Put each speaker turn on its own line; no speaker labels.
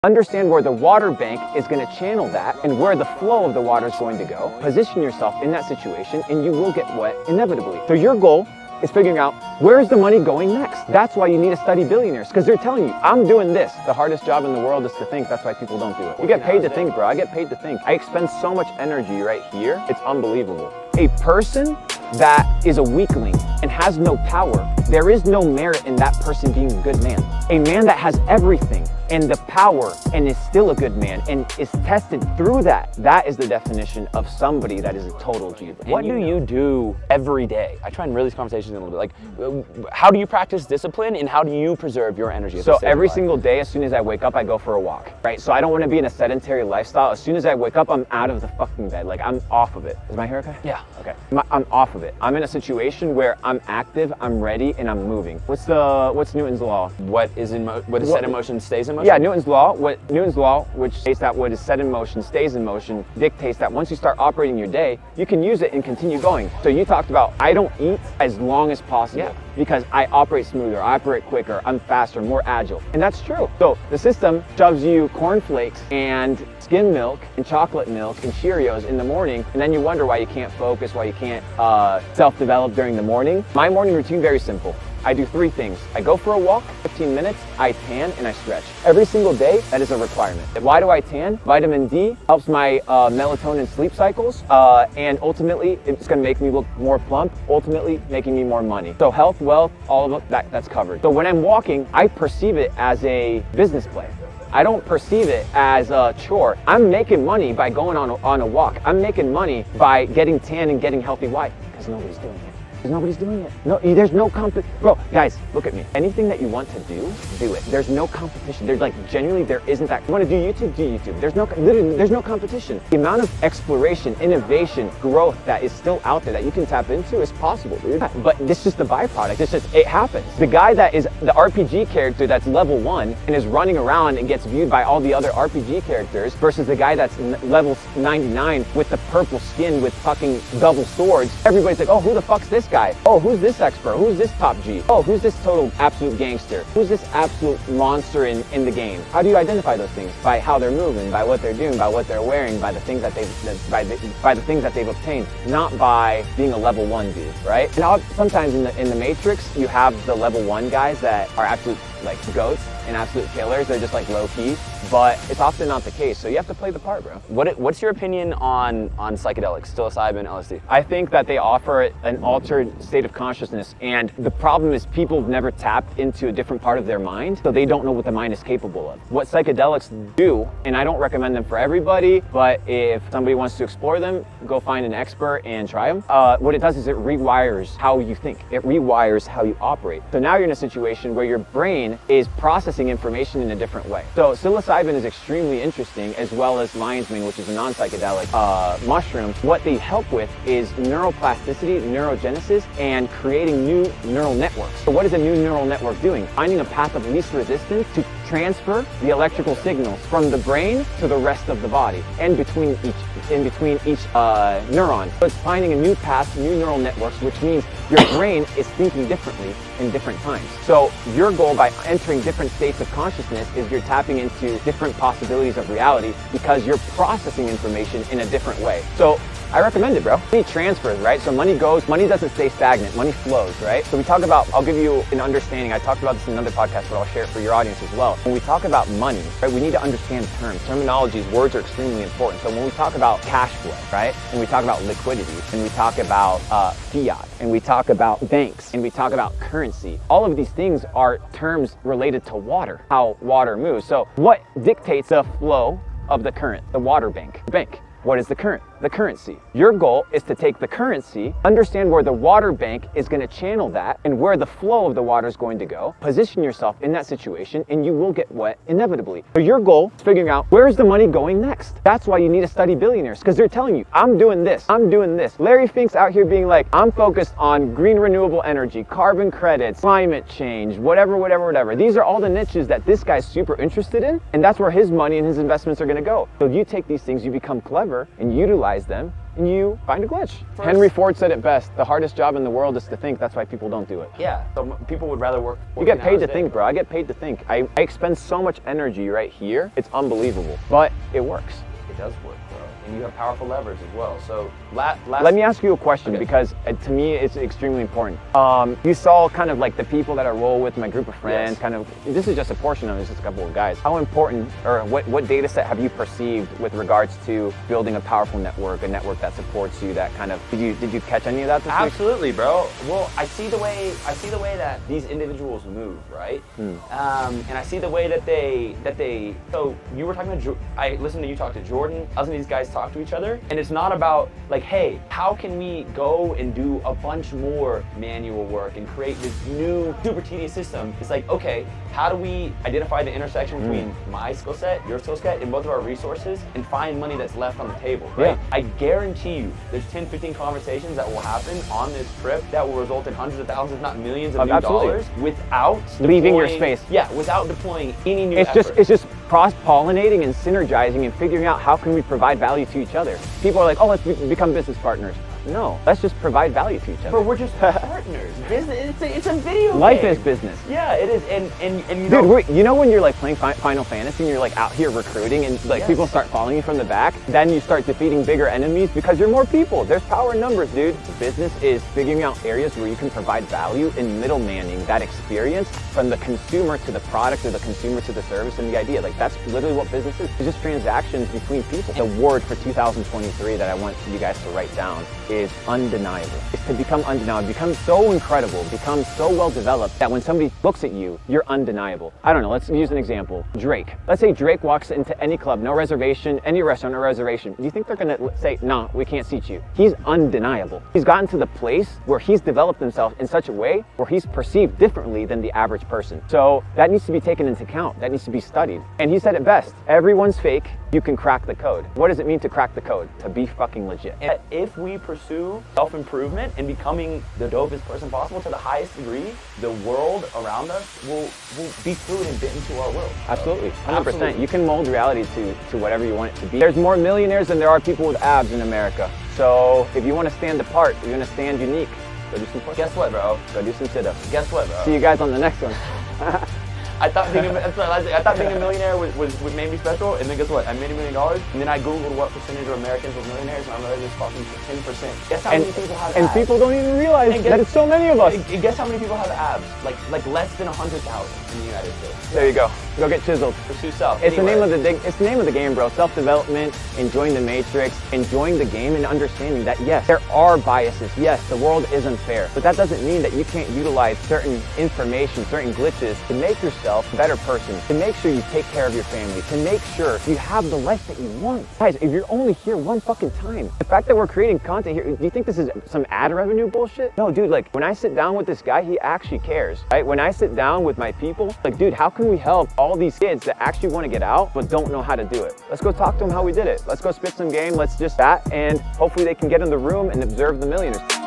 Understand where the water bank is going to channel that and where the flow of the water is going to go. Position yourself in that situation and you will get wet inevitably. So your goal is figuring out where is the money going next. That's why you need to study billionaires, because they're telling you, I'm doing this. The hardest job in the world is to think. That's why people don't do it. You get paid to think, bro. I get paid to think. I expend so much energy right here. It's unbelievable. A person that is a weakling and has no power, there is no merit in that person being a good man. A man that has everything and the power and is still a good man and is tested through that, that is the definition of somebody that is a total G.
What do you do every day? I try and reel these conversations in a little bit. Like, how do you practice discipline and how do you preserve your energy?
So every single day, as soon as I wake up, I go for a walk, right? So I don't want to be in a sedentary lifestyle. As soon as I wake up, I'm out of the fucking bed. Like, I'm off of it. Is my hair okay?
Yeah.
Okay. I'm off of it. I'm in a situation where I'm active, I'm ready, and I'm moving. What's Newton's law?
What is set in motion stays in motion?
Yeah, Newton's law, which states that what is set in motion stays in motion, dictates that once you start operating your day, you can use it and continue going. So you talked about, I don't eat as long as possible because I operate smoother, I operate quicker, I'm faster, more agile. And that's true. So the system shoves you cornflakes and skim milk and chocolate milk and Cheerios in the morning, and then you wonder why you can't focus, why you can't self-develop during the morning. My morning routine, very simple. I do 3 things. I go for a walk, 15 minutes, I tan, and I stretch. Every single day, that is a requirement. Why do I tan? Vitamin D helps my melatonin sleep cycles, and ultimately, it's gonna make me look more plump, ultimately making me more money. So health, wealth, all of that's covered. So when I'm walking, I perceive it as a business play. I don't perceive it as a chore. I'm making money by going on a walk. I'm making money by getting tan and getting healthy. Why? Because nobody's doing it. Because nobody's doing it. No, there's no Bro, guys, look at me. Anything that you want to do it. There's no competition. There's like, genuinely, there isn't that. You want to do YouTube? Do YouTube. There's no competition. The amount of exploration, innovation, growth that is still out there that you can tap into is possible, dude. But this is just the byproduct. It happens. The guy that is the RPG character that's level 1 and is running around and gets viewed by all the other RPG characters versus the guy that's level 99 with the purple skin with fucking double swords. Everybody's like, oh, who the fuck's this guy? Oh, who's this expert? Who's this top G? Oh, who's this total absolute gangster? Who's this absolute monster in the game? How do you identify those things? By how they're moving, by what they're doing, by what they're wearing, by the things that by the things that they've obtained, not by being a level 1 dude, right? And sometimes in the Matrix, you have the level 1 guys that are absolute like goats and absolute killers. They're just like low key, but it's often not the case. So you have to play the part, bro.
What's your opinion on psychedelics, psilocybin, LSD?
I think that they offer an altered state of consciousness, and the problem is people have never tapped into a different part of their mind, so they don't know what the mind is capable of. What psychedelics do, and I don't recommend them for everybody, but if somebody wants to explore them, go find an expert and try them. What it does is it rewires how you think. It rewires how you operate. So now you're in a situation where your brain is processing information in a different way. So psilocybin is extremely interesting, as well as lion's mane, which is a non-psychedelic mushroom. What they help with is neuroplasticity, neurogenesis, and creating new neural networks. So what is a new neural network doing? Finding a path of least resistance to transfer the electrical signals from the brain to the rest of the body and between each neuron. So it's finding a new path, new neural networks, which means your brain is thinking differently in different times. So your goal by entering different states of consciousness is you're tapping into different possibilities of reality because you're processing information in a different way. So I recommend it, bro. Money transfers, right? So money doesn't stay stagnant, money flows, right? So we talk about, I'll give you an understanding. I talked about this in another podcast, but I'll share it for your audience as well. When we talk about money, right, we need to understand terms. Terminologies, words are extremely important. So when we talk about cash flow, right, and we talk about liquidity, and we talk about fiat, and we talk about banks, and we talk about currency, all of these things are terms related to water, how water moves. So what dictates the flow of the current? The water bank, the bank. What is the current? The currency. Your goal is to take the currency, understand where the water bank is going to channel that and where the flow of the water is going to go, position yourself in that situation, and you will get wet inevitably. So your goal is figuring out where is the money going next. That's why you need to study billionaires, because they're telling you, I'm doing this, I'm doing this. Larry Fink's out here being like, I'm focused on green renewable energy, carbon credits, climate change, whatever. These are all the niches that this guy's super interested in, and that's where his money and his investments are going to go. So if you take these things, you become clever and utilize them, and you find a glitch. Henry Ford said it best, the hardest job in the world is to think, that's why people don't do it.
Yeah, so people would rather work.
You get paid to think, bro. I get paid to think. I expend so much energy right here, it's unbelievable, but it works.
It does work, bro. And you have powerful levers as well. So
let me ask you a question, because to me it's extremely important. You saw kind of like the people that I roll with, my group of friends, kind of, this is just a portion of it, it's just a couple of guys. How important, or what data set have you perceived with regards to building a powerful network, a network that supports you, that kind of, did you catch any of that this week?
Absolutely, bro. Well, I see the way that these individuals move, right? And I see the way that they, so you were talking to, I listened to you talk to Jordan, I listened to these guys talk to each other, and it's not about like, hey, how can we go and do a bunch more manual work and create this new super tedious system? It's like, okay, how do we identify the intersection between my skill set, your skill set, and both of our resources, and find money that's left on the table, right? Yeah. I guarantee you there's 10, 15 conversations that will happen on this trip that will result in hundreds of thousands, if not millions of new dollars without
leaving your space.
Yeah, without deploying any new
effort. It's just cross-pollinating and synergizing and figuring out how can we provide value to each other. People are like, oh, let's become business partners. No, let's just provide value to each other.
But we're just partners. Business, it's a video game.
Life is business.
Yeah, it is. And you
dude,
know,
you know when you're like playing Final Fantasy and you're like out here recruiting and like people start following you from the back, then you start defeating bigger enemies because you're more people. There's power in numbers, dude. Business is figuring out areas where you can provide value and middlemanning that experience from the consumer to the product or the consumer to the service and the idea. Like that's literally what business is. It's just transactions between people. The word for 2023 that I want you guys to write down is undeniable. It's to become undeniable, become so incredible, become so well developed that when somebody looks at you, you're undeniable. I don't know, let's use an example. Drake. Let's say Drake walks into any club, no reservation, any restaurant, no reservation. Do you think they're gonna say, nah, we can't seat you? He's undeniable. He's gotten to the place where he's developed himself in such a way where he's perceived differently than the average person. So that needs to be taken into account. That needs to be studied. And he said it best, everyone's fake, you can crack the code. What does it mean to crack the code? To be fucking legit.
And if we pursue self-improvement and becoming the dopest person possible to the highest degree, the world around us will be fluid and fit into our world.
Absolutely, 100%. Absolutely. You can mold reality to whatever you want it to be. There's more millionaires than there are people with abs in America. So if you want to stand apart, you're going to stand unique. Go do some push-ups.
Guess what, bro?
Go do some sit-ups.
Guess what, bro?
See you guys on the next one.
I thought being a millionaire was made me special, and then guess what? I made $1 million, and then I googled what percentage of Americans were millionaires, and I learned it's fucking 10%. Guess how many people have abs?
And people don't even realize that it's so many of us.
And guess how many people have abs? Like less than 100,000 in the United States.
There you go. Go get chiseled.
Pursue self.
It's the name of the game, bro. Self-development, enjoying the matrix, enjoying the game, and understanding that yes, there are biases. Yes, the world is unfair, but that doesn't mean that you can't utilize certain information, certain glitches to make yourself a better person, to make sure you take care of your family, to make sure you have the life that you want. Guys, if you're only here one fucking time, the fact that we're creating content here, do you think this is some ad revenue bullshit? No, dude, like when I sit down with this guy, he actually cares, right? When I sit down with my people, like, dude, how can we help all these kids that actually want to get out but don't know how to do it? Let's go talk to them how we did it. Let's go spit some game. Let's just that, and hopefully they can get in the room and observe the millionaires.